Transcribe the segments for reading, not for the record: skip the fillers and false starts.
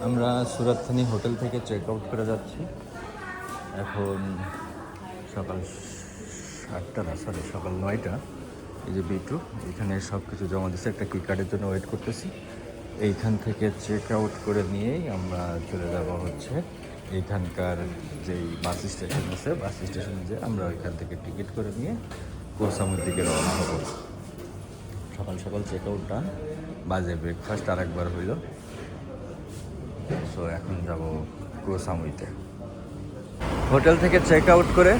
আমরা সুরাতথানি হোটেল থেকে check out করে যাচ্ছি। এখন সকাল 8টা না, সকাল 9টা। এই যে বিটু এখানে সব কিছু জমা দিচ্ছে, একটা কি কার্ডের জন্য ওয়েট করতেছি। এইখান থেকে চেক আউট করে নিয়েই আমরা চলে যাব হচ্ছে এইখানকার যেই বাস স্টেশন আছে, বাস স্টেশনে যে আমরা ওইখান থেকে টিকিট করে নিয়ে কোসামুর দিকে রওনা হব। সকাল সকাল চেক আউট ডান, বাজে ব্রেকফাস্ট আর একবার হইল। সো এখন যাব কোসামুইতে। হোটেল থেকে চেক আউট করে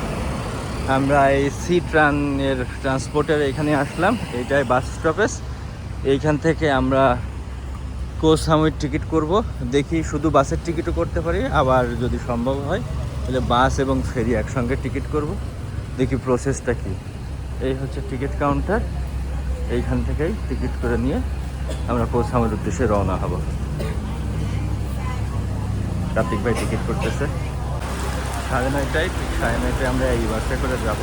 আমরা এই সি ট্রানের ট্রান্সপোর্টের এখানে আসলাম। এইটাই বাস স্টপেজ। এইখান থেকে আমরা কোসামুইর টিকিট করব। দেখি শুধু বাসের টিকিটও করতে পারি, আবার যদি সম্ভব হয় তাহলে বাস এবং ফেরি একসঙ্গে টিকিট করব। দেখি প্রসেসটা কি। এই হচ্ছে টিকিট কাউন্টার। এইখান থেকেই টিকিট করে নিয়ে আমরা কোসামুইর উদ্দেশ্যে রওনা হব। কার্তিক ভাই টিকিট করতেছে 9:30। ঠিক 9:30 আমরা এই বাসে করে যাব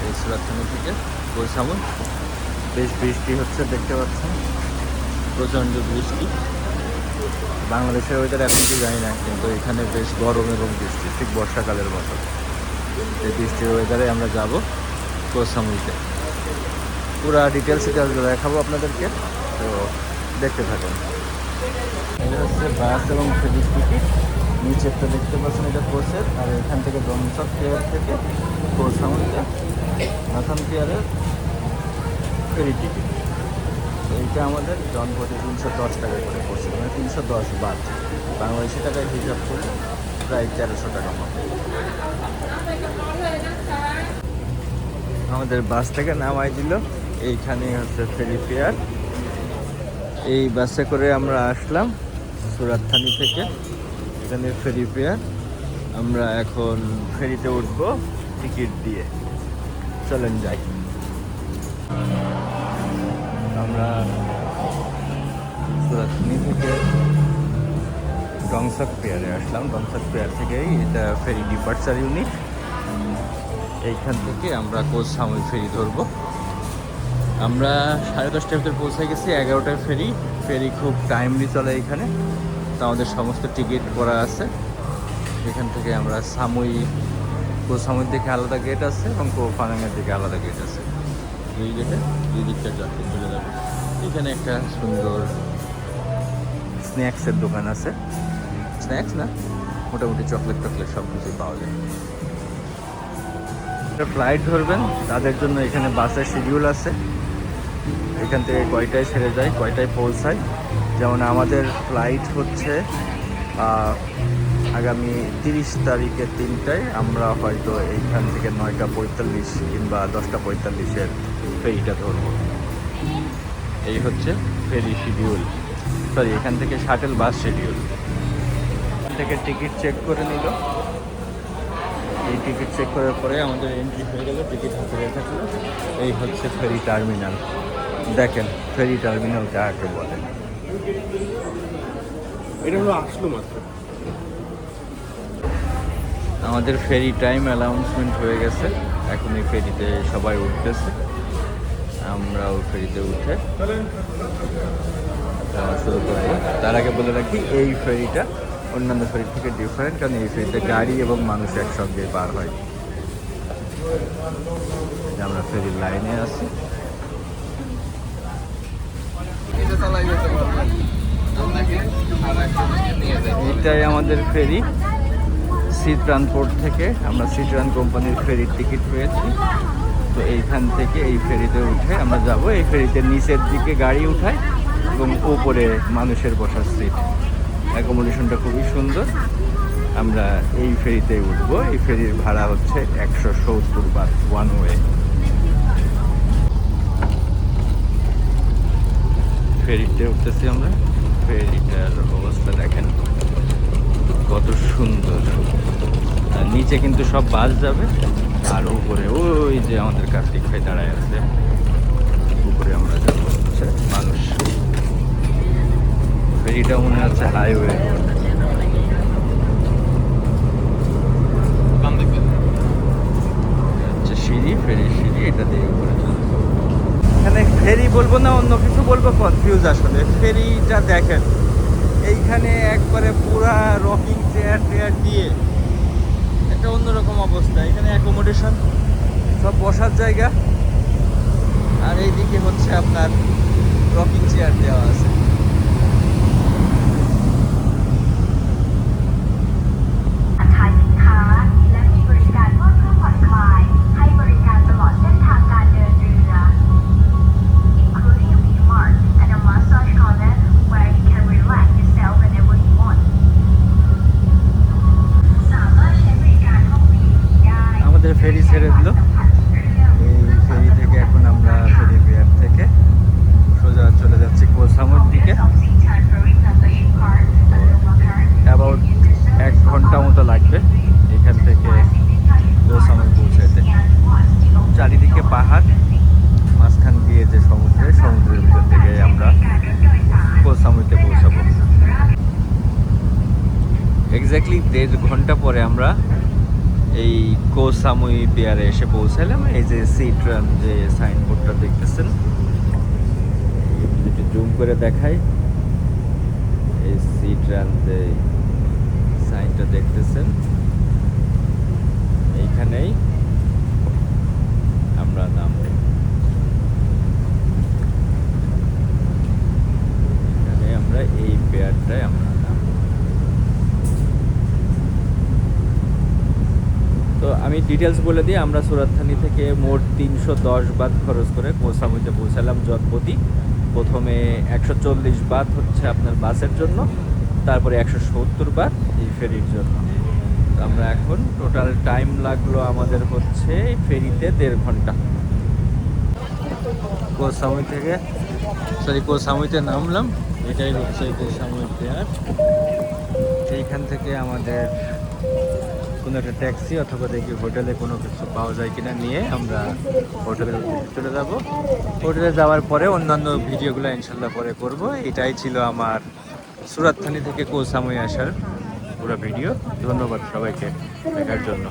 এই সুরাতথানি থেকে কোসামুই। বেশ বৃষ্টি হচ্ছে, দেখতে পাচ্ছেন, প্রচণ্ড বৃষ্টি। বাংলাদেশের ওয়েদার এখন কি জানি না, কিন্তু এখানে বেশ গরম এবং বৃষ্টি, ঠিক বর্ষাকালের মতো। এই বৃষ্টির ওয়েদারে আমরা যাব কোসামুইতে। পুরো ডিটেলসে দেখাবো আপনাদেরকে, তো দেখতে থাকুন। এটা হচ্ছে বাস এবং ফেরির টিকিট। নিচেরটা দেখতে পাচ্ছেন, এটা কোচের। আর এখান থেকে জনসক কেয়ার থেকে কোসামুইতে নাথান কেয়ারের ফেরি টিকিট। তো এইটা আমাদের জনপ্রতি 310 টাকা করে পড়ছে, মানে 310 বাদ। বাংলাদেশি টাকায় হিসাব করে প্রায় 1300 টাকা মতো। আমাদের বাস থেকে নামাই দিল। এইখানে হচ্ছে ফেরি ফেয়ার। এই বাসে করে আমরা আসলাম সুরাতথানি থেকে। এখানে ফেরি ফেয়ার। আমরা এখন ফেরিতে উঠব টিকিট দিয়ে। চলেন যাই। আমরা সুরাতথানি থেকে ডংসক পেয়ারে আসলাম। ডংসক পেয়ার থেকেই এটা ফেরি ডিপার্চার ইউনিট। এইখান থেকে আমরা কোসামুই ফেরি ধরবো। আমরা 10:30টার ভিতরে পৌঁছে গেছি। 11টায় ফেরি। ফেরি খুব টাইমলি চলে এখানে। তো আমাদের সমস্ত টিকিট করা আছে। এখান থেকে আমরা কোসামুইর দিকে আলাদা গেট আছে এবং কোফানাঙের দিকে আলাদা গেট আছে। দুই গেটে দুই দিকটা যাত্রী চলে যাবে। এখানে একটা সুন্দর স্ন্যাক্সের দোকান আছে। স্ন্যাক্স না, মোটামুটি চকলেট সব কিছুই পাওয়া যায়। ফ্লাইট ধরবেন তাদের জন্য এখানে বাসের শিডিউল আছে। এখান থেকে কয়টায় ছেড়ে যায়, কয়টায় পৌঁছায়। যেমন আমাদের ফ্লাইট হচ্ছে আগামী 30 তারিখে 3টায়। আমরা হয়তো এইখান থেকে 9:45 কিংবা 10:45-এর ফেরিটা ধরবো। এই হচ্ছে ফেরি শিডিউল, সরি এখান থেকে শাটেল বাস শিডিউল। এখান থেকে টিকিট চেক করে নিল। এই টিকিট চেক করার পরে আমাদের এন্ট্রি হয়ে গেল। টিকিট হাতে রেখে ছিল। এই হচ্ছে ফেরি টার্মিনাল। দেখেন ফেরি টার্মিনাল কাকে বলে। এটা হলো আসলো মাত্র। আমাদের ফেরি টাইম অ্যানাউন্সমেন্ট হয়ে গেছে। এখন এই ফেরিতে সবাই উঠতেছে। আমরাও ফেরিতে উঠে শুরু করবো। তার আগে বলে রাখি, এই ফেরিটা অন্যান্য ফেরি থেকে ডিফারেন্ট, কারণ এই ফেরিতে গাড়ি এবং মানুষ একসঙ্গে পার হয়। আমরা ফেরির লাইনে আছি। এটাই আমাদের ফেরি সি ট্রান্সপোর্ট থেকে। আমরা সি ট্রান কোম্পানির ফেরির টিকিট পেয়েছি। তো এইখান থেকে এই ফেরিতে উঠে আমরা যাব। এই ফেরিতে নিচের দিকে গাড়ি উঠায় এবং উপরে মানুষের বসার সিট। অ্যাকোমোডেশনটা খুবই সুন্দর। আমরা এই ফেরিতে উঠব। এই ফেরির ভাড়া হচ্ছে 170 বাট ওয়ান ওয়ে। ফেরিতে উঠতেছি আমরা। ফেরিটার অবস্থা দেখেন কত সুন্দর। নিচে কিন্তু সব বাস যাবে, আর উপরে ওই যে আমাদের কার্তিক ভাই দাঁড়ায় আছে। উপরে আমরা যাবো হচ্ছে মানুষ। ফেরিটা মনে হচ্ছে হাইওয়ে। সিঁড়ি, ফেরির সিঁড়ি, এটা দিয়ে উপরে চলছে। এখানে ফেরি বলবো না অন্য কিছু বলবো, কনফিউজ আসলে। ফেরিটা দেখেন এইখানে একবারে পুরা রকিং চেয়ার টেয়ার দিয়ে একটা অন্যরকম অবস্থা। এখানে অ্যাকোমোডেশন, সব বসার জায়গা, আর এইদিকে হচ্ছে আপনার রকিং চেয়ার দেওয়া আছে। আমাদের ফেরি ছেড়ে দিল। এই ফেরি থেকে এখন আমরা ফেরি বিহার থেকে সোজা চলে যাচ্ছি কোল সামুর দিকে। অ্যাবাউট 1 ঘন্টা মতো লাগবে এখান থেকে কোল সামুর পৌঁছাতে। চারিদিকে পাহাড়, মাঝখান দিয়ে যে সমুদ্রের ভিতর থেকে আমরা কোল সামুতে পৌঁছাবো। এক্স্যাক্টলি 1.5 ঘন্টা পরে আমরা এই কোল সামুই পিয়ারে এসে পৌঁছালাম। এই যে সিট্রান যে সাইনবোর্ডটা দেখতেছেন, একটু জুম করে দেখাই। এই সিট্রান যে সাইনটা দেখতেছেন, এইখানেই আমরা নামবো। এখানে আমরা এই পেয়ারটায় আমরা নামবো। তো আমি ডিটেলস বলে দিই, আমরা সুরাতথানি থেকে মোট 310 বাত খরচ করে কোল সামুইতে পৌঁছালাম জনপতি। প্রথমে 140 বাত হচ্ছে আপনার বাসের জন্য, তারপরে 170 বাত এই ফেরির জন্য। আমরা এখন টোটাল টাইম লাগলো আমাদের হচ্ছে ফেরিতে 1.5 ঘন্টা। কোল সামুইতে নামলাম। এটাই হচ্ছে কোল সামুই পেয়ার। এইখান থেকে আমাদের কোনো একটা ট্যাক্সি অথবা দেখি হোটেলে কোনো কিছু পাওয়া যায় কিনা নিয়ে আমরা হোটেলের উদ্দেশ্যে চলে যাব। হোটেলে যাওয়ার পরে অন্যান্য ভিডিওগুলো ইনশাল্লাহ পরে করব। এটাই ছিল আমার সুরাতথানি থেকে কোল সামুই আসার পুরো ভিডিও। ধন্যবাদ সবাইকে দেখার জন্য।